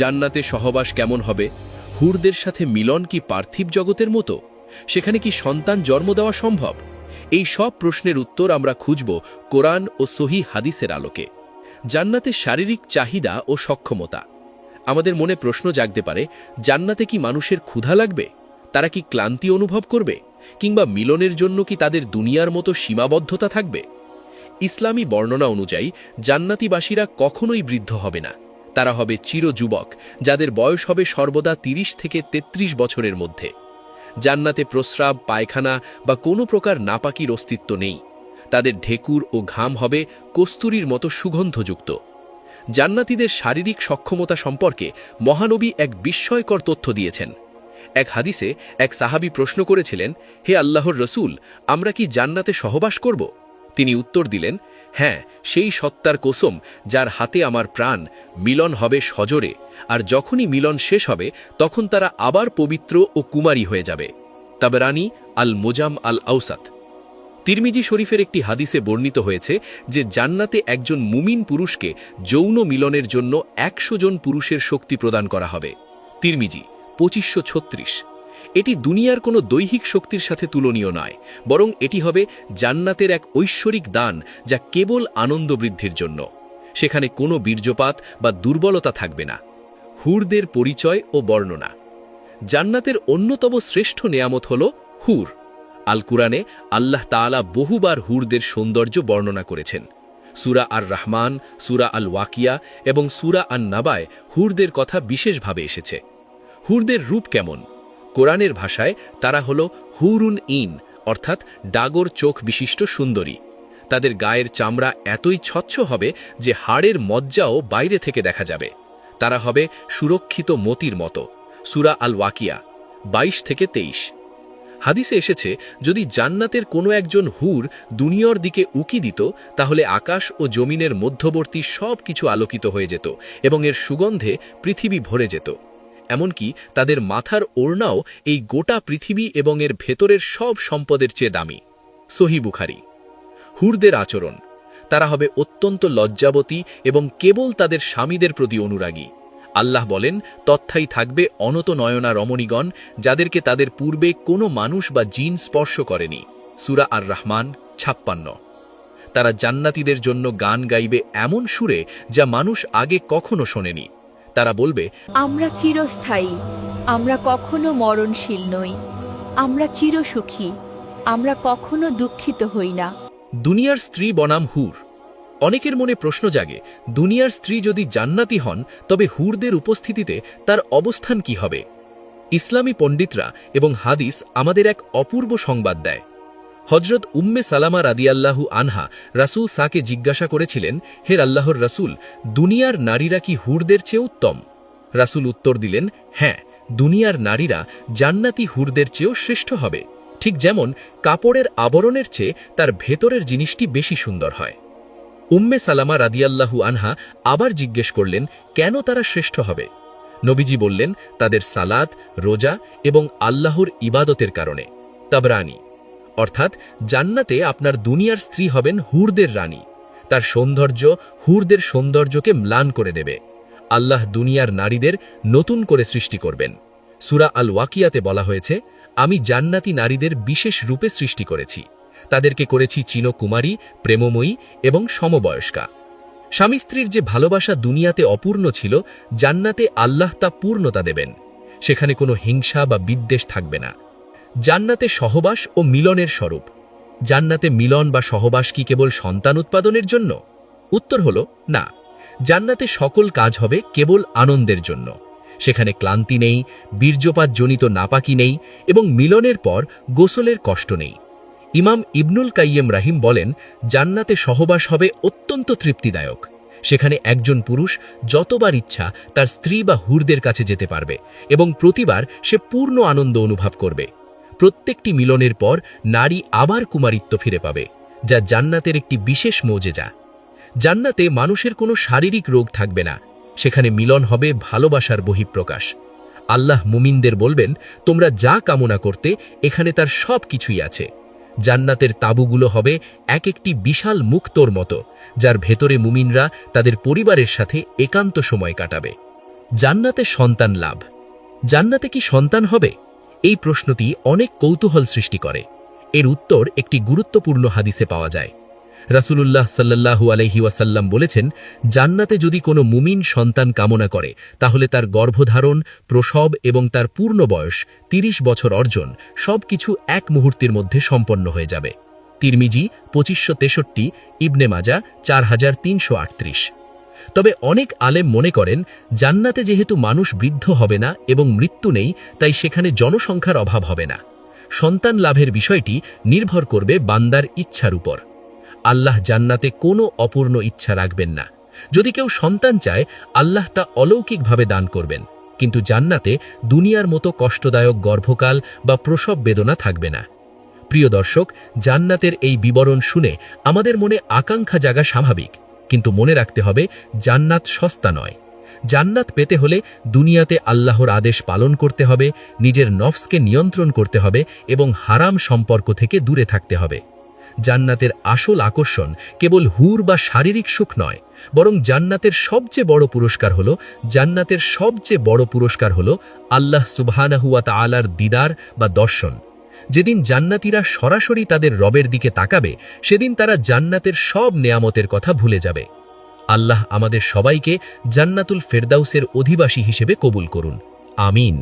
জান্নাতে সহবাস কেমন হবে? হুরদের সাথে মিলন কি পার্থিব জগতের মতো? সেখানে কি সন্তান জন্ম দেওয়া সম্ভব? এই সব প্রশ্নের উত্তর আমরা খুঁজব কোরআন ও সহিহ হাদিসের আলোকে। জান্নাতে শারীরিক চাহিদা ও সক্ষমতা। আমাদের মনে প্রশ্ন জাগতে পারে, জান্নাতে কি মানুষের ক্ষুধা লাগবে? তারা কি ক্লান্তি অনুভব করবে? কিংবা মিলনের জন্য কি তাদের দুনিয়ার মতো সীমাবদ্ধতা থাকবে? ইসলামী বর্ণনা অনুযায়ী জান্নাতীবাসীরা কখনোই বৃদ্ধ হবে না। তারা হবে চিরযুবক, যাদের বয়স হবে সর্বদা ৩০ থেকে ৩৩ বছরের মধ্যে। জান্নাতে প্রস্রাব, পায়খানা বা কোনো প্রকার নাপাকির অস্তিত্ব নেই। তাদের ঢেকুর ও ঘাম হবে কস্তুরীর মতো সুগন্ধযুক্ত। জান্নাতীদের শারীরিক সক্ষমতা সম্পর্কে মহানবী এক বিস্ময়কর তথ্য দিয়েছেন। এক হাদিসে এক সাহাবী প্রশ্ন করেছিলেন, হে আল্লাহর রসূল, আমরা কি জান্নাতে সহবাস করব? তিনি উত্তর দিলেন, হ্যাঁ, সেই সত্তার কসম যার হাতে আমার প্রাণ, মিলন হবে সজোরে, আর যখনই মিলন শেষ হবে তখন তারা আবার পবিত্র ও কুমারী হয়ে যাবে। তাবরানি আল মোজাম আল আউসাত। তিরমিজি শরীফের একটি হাদিসে বর্ণিত হয়েছে যে জান্নাতে একজন মুমিন পুরুষকে যৌন মিলনের জন্য ১০০ জন পুরুষের শক্তি প্রদান করা হবে। তিরমিজি ২৫৩৬। এটি দুনিয়ার কোনো দৈহিক শক্তির সাথে তুলনীয় নয়, বরং এটি হবে জান্নাতের এক ঐশ্বরিক দান, যা কেবল আনন্দ বৃদ্ধির জন্য। সেখানে কোনো বীর্যপাত বা দুর্বলতা থাকবে না। হুরদের পরিচয় ও বর্ণনা। জান্নাতের অন্যতম শ্রেষ্ঠ নেয়ামত হল হুর। আল কুরআনে আল্লাহ তাআলা বহুবার হুরদের সৌন্দর্য বর্ণনা করেছেন। সূরা আর রহমান, সূরা আল ওয়াকিয়া এবং সূরা আন নাবায় হুরদের কথা বিশেষভাবে এসেছে। হুরদের রূপ কেমন? কোরআনের ভাষায় তারা হল হুরুন ইন, অর্থাৎ ডাগর চোখ বিশিষ্ট সুন্দরী। তাদের গায়ের চামড়া এতই স্বচ্ছ হবে যে হাড়ের মজ্জাও বাইরে থেকে দেখা যাবে। তারা হবে সুরক্ষিত মতির মতো। সূরা আল ওয়াকিয়া ২২ থেকে ২৩। হাদিসে এসেছে, যদি জান্নাতের কোনো একজন হুর দুনিয়ার দিকে উকি দিত, তাহলে আকাশ ও জমিনের মধ্যবর্তী সব কিছু আলোকিত হয়ে যেত এবং এর সুগন্ধে পৃথিবী ভরে যেত। এমনকি তাদের মাথার ওড়নাও এই গোটা পৃথিবী এবং এর ভেতরের সব সম্পদের চেয়ে দামি। সহিহ বুখারী। হুরদের আচরণ। তারা হবে অত্যন্ত লজ্জাবতী এবং কেবল তাদের স্বামীদের প্রতি অনুরাগী। আল্লাহ বলেন, তথায় থাকবে অনত নয়না রমণীগণ, যাদেরকে তাদের পূর্বে কোনো মানুষ বা জিন স্পর্শ করেনি। সূরা আর রহমান ৫৬। তারা জান্নাতীদের জন্য গান গাইবে এমন সুরে যা মানুষ আগে কখনো শোনেনি। তারা বলবে, আমরা চিরস্থায়ী, আমরা কখনো মরণশীল নই, আমরা চিরসুখী, আমরা কখনো দুঃখিত হই না। দুনিয়ার স্ত্রী বনাম হুর। অনেকের মনে প্রশ্ন জাগে, দুনিয়ার স্ত্রী যদি জান্নাতি হন, তবে হুরদের উপস্থিতিতে তার অবস্থান কি হবে? ইসলামী পণ্ডিতরা এবং হাদিস আমাদের এক অপূর্ব সংবাদ দেয়। হজরত উম্মে সালামা রাদিয়াল্লাহু আনহা রাসূল সাকে জিজ্ঞাসা করেছিলেন, হে আল্লাহর রাসূল, দুনিয়ার নারীরা কি হুরদের চেয়ে উত্তম? রাসূল উত্তর দিলেন, হ্যাঁ, দুনিয়ার নারীরা জান্নাতি হুরদের চেয়েও শ্রেষ্ঠ হবে। ঠিক যেমন কাপড়ের আবরণের চেয়ে তার ভেতরের জিনিসটি বেশি সুন্দর হয়। উম্মে সালামা রাদিয়াল্লাহু আনহা আবার জিজ্ঞেস করলেন, কেন তারা শ্রেষ্ঠ হবে? নবীজি বললেন, তাদের সালাত, রোজা এবং আল্লাহর ইবাদতের কারণে। তাবরানি। অর্থাৎ জান্নাতে আপনার দুনিয়ার স্ত্রী হবেন হুরদের রানী। তার সৌন্দর্য হুরদের সৌন্দর্যকে ম্লান করে দেবে। আল্লাহ দুনিয়ার নারীদের নতুন করে সৃষ্টি করবেন। সূরা আল ওয়াকিয়াতে বলা হয়েছে, আমি জান্নাতি নারীদের বিশেষ রূপে সৃষ্টি করেছি। তাদেরকে করেছি চিনকুমারী, প্রেমময়ী এবং সমবয়স্কা। স্বামী স্ত্রীর যে ভালোবাসা দুনিয়াতে অপূর্ণ ছিল, জান্নাতে আল্লাহ তা পূর্ণতা দেবেন। সেখানে কোনো হিংসা বা বিদ্বেষ থাকবে না। জান্নাতে সহবাস ও মিলনের স্বরূপ। জান্নাতে মিলন বা সহবাস কি কেবল সন্তান উৎপাদনের জন্য? উত্তর হল না। জান্নাতে সকল কাজ হবে কেবল আনন্দের জন্য। সেখানে ক্লান্তি নেই, বীর্যপাতজনিত নাপাকি নেই এবং মিলনের পর গোসলের কষ্ট নেই। ইমাম ইবনুল কাইয়্যিম রাহিম বলেন, জান্নাতে সহবাস হবে অত্যন্ত তৃপ্তিদায়ক। সেখানে একজন পুরুষ যতবার ইচ্ছা তার স্ত্রী বা হুরদের কাছে যেতে পারবে এবং প্রতিবার সে পূর্ণ আনন্দ অনুভব করবে। প্রত্যেকটি মিলনের পর নারী আবার কুমারিত্ব ফিরে পাবে, যা জান্নাতের একটি বিশেষ মোজেজা। জান্নাতে মানুষের কোনো শারীরিক রোগ থাকবে না। সেখানে মিলন হবে ভালোবাসার বহিঃপ্রকাশ। আল্লাহ মুমিনদের বলবেন, তোমরা যা কামনা করতে এখানে তার সব কিছুই আছে। জান্নাতের তাঁবুগুলো হবে এক একটি বিশাল মুক্তোর মতো, যার ভেতরে মুমিনরা তাদের পরিবারের সাথে একান্ত সময় কাটাবে। জান্নাতে সন্তান লাভ। জান্নাতে কি সন্তান হবে? এই প্রশ্নটি অনেক কৌতূহল সৃষ্টি করে। এর উত্তর একটি গুরুত্বপূর্ণ হাদিসে পাওয়া যায়। রাসূলুল্লাহ সাল্লাল্লাহু আলাইহি ওয়াসাল্লাম বলেছেন, জান্নাতে যদি কোনো মুমিন সন্তান কামনা করে তাহলে তার গর্ভধারণ, প্রসব এবং তার পূর্ণ বয়স ৩০ বছর অর্জন সবকিছু এক মুহূর্তের মধ্যে সম্পন্ন হয়ে যাবে। তিরমিজি ২৫৬৩, ইবনে মাজা ৪৩৩৮। তবে অনেক আলেম মনে করেন, জান্নাতে যেহেতু মানুষ বৃদ্ধ হবে না এবং মৃত্যু নেই, তাই সেখানে জনসংখ্যার অভাব হবে না। সন্তান লাভের বিষয়টি নির্ভর করবে বান্দার ইচ্ছার উপর। আল্লাহ জান্নাতে কোনো অপূর্ণ ইচ্ছা রাখবেন না। যদি কেউ সন্তান চায়, আল্লাহ তা অলৌকিকভাবে দান করবেন, কিন্তু জান্নাতে দুনিয়ার মতো কষ্টদায়ক গর্ভকাল বা প্রসব বেদনা থাকবে না। প্রিয় দর্শক, জান্নাতের এই বিবরণ শুনে আমাদের মনে আকাঙ্ক্ষা জাগা স্বাভাবিক, কিন্তু মনে রাখতে হবে, জান্নাত সস্তা নয়। জান্নাত পেতে হলে দুনিয়াতে আল্লাহর আদেশ পালন করতে হবে, নিজের নফসকে নিয়ন্ত্রণ করতে হবে এবং হারাম সম্পর্ক থেকে দূরে থাকতে হবে। জান্নাতের আসল আকর্ষণ কেবল হুর বা শারীরিক সুখ নয়, বরং জান্নাতের সবচেয়ে বড় পুরস্কার হলো আল্লাহ সুবহানাহু ওয়া তাআলার দিদার বা দর্শন। যেদিন জান্নাতীরা সরাসরি তাদের রবের দিকে তাকাবে, সেদিন তারা জান্নাতের সব নেয়ামতের কথা ভুলে যাবে। আল্লাহ আমাদের সবাইকে জান্নাতুল ফেরদাউসের অধিবাসী হিসেবে কবুল করুন। আমিন।